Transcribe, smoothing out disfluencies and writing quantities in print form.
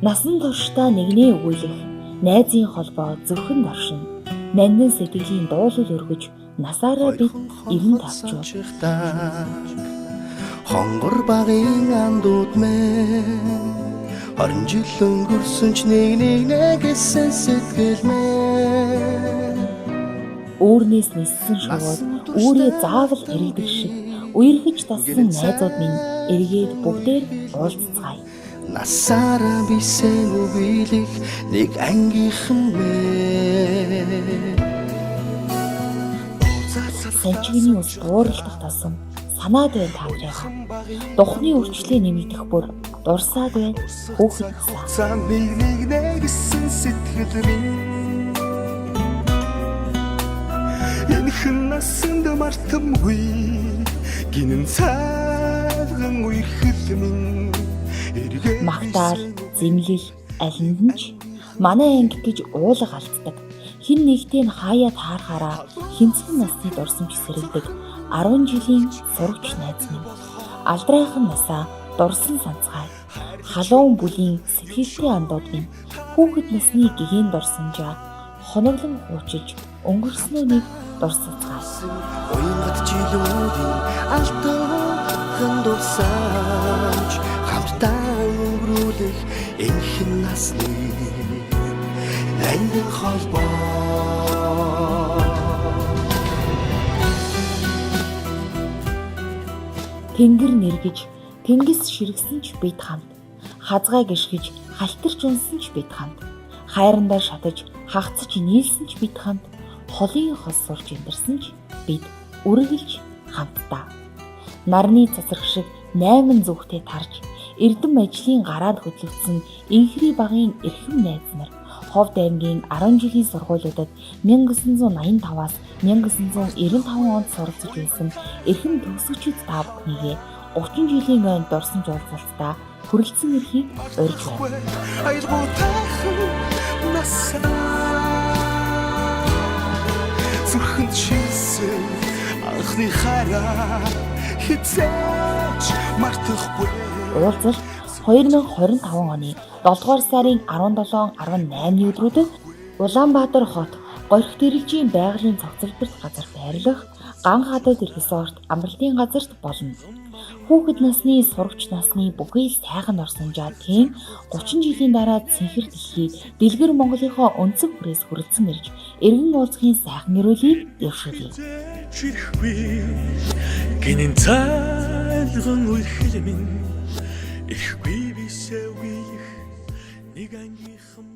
Насан туршдаа нэгнээ өгүүлэх найзын холбоо зөвхөн доршин. Нандин сэтгэлийн дуулал өргөж насаараа бид ирэн тавчуу. Хонгор багын андууд мэн 20 жил өнгөрсөн ч нэг гэсэн сэтгэл мэн. Өөрнөөс ниссэн шувууд үүрээ заавал эргэдэг шиг үерхэж тассан найзууд минь эргээд бүгдээр уулзцгаая. Насаараа бисээ үгийлэх нэг ангийнхан мэн. Санчигны ус дууралдах тасам санаад бай таавраа. Духны үрчлээ нэмэгдэх бүр дурсаад бай хүүхэд цаа нэг гэсэн сэтгэл минь. Энэ хэн насанд мартамгүй гинэн цaalган үерхэл минь. Магтаал, зэмлэл, алинд нь ч манай анги гэж уулга алддаг. Хин нэгтэй нь хаяа таарахаараа хинцэн насны дурсамж сэрэгдэг 10 жилийн сурагч найз минь. Алдрайхан насаа дурсан санцгай. Халуун бүлийн сэтгэлтэй андууд минь хүүхэд насны гэгээн дурсамжаа хоноглон хуучиж өнгөрснөөнийг дурсацгаая. Уянгад жилүүдийн алтан дурсамж хамтдаа өнгөрүүлэх энхэн насны ангин холбоо. Тэнгэр нэргэж, тэнгис ширгсэн ч бид хамт. Хазгай гიშгэж, халтарч унсан ч бид хамт. Хайрандаа шатаж, хагцаж нийлсэн ч бид хамт. Холын хос сурч амьдэрсэн ч бид үргэлж хамтдаа. Нарны цацраг шиг 8 зүгтээ тарж, эрдэм ажлын гараад хөдлөгдсөн инхри багын эрхэм найз нар Ховд аймгийн 10 жилийн сургуулиудад 1985-аас 1995 онд суралцж байсан эрхэм төгсөгчид та бүхнийгээ 30 жилийн ойн дурсамж уулзалтаа хүрэлцэн ирэхийг урьж байна. Зүрхэнд шилсэн анхны хараа хизээч мартахгүй. Уулзалт 2025 оны 7 дугаар сарын 17-18-ны өдрүүдэд Улаанбаатар хот Горих Дэрэлжийн байгалийн цогцлборт газар байрлах Ган хадад resort амралтын газарт болно. Хүүхэд насны сурагч насны бүхий л сайхан орсонжаа тийм 30 жилийн дараа цэнхэр дэлхий дэлгэр Монголынхоо өнцөг хүрээс хүрэлцэн ирж эргэн уулзахын сайхан нэрүүлийг дэвшүүлье. Гинэн цайлган үерхэл минь ихгүй бисээ үеих нэг ангийнхан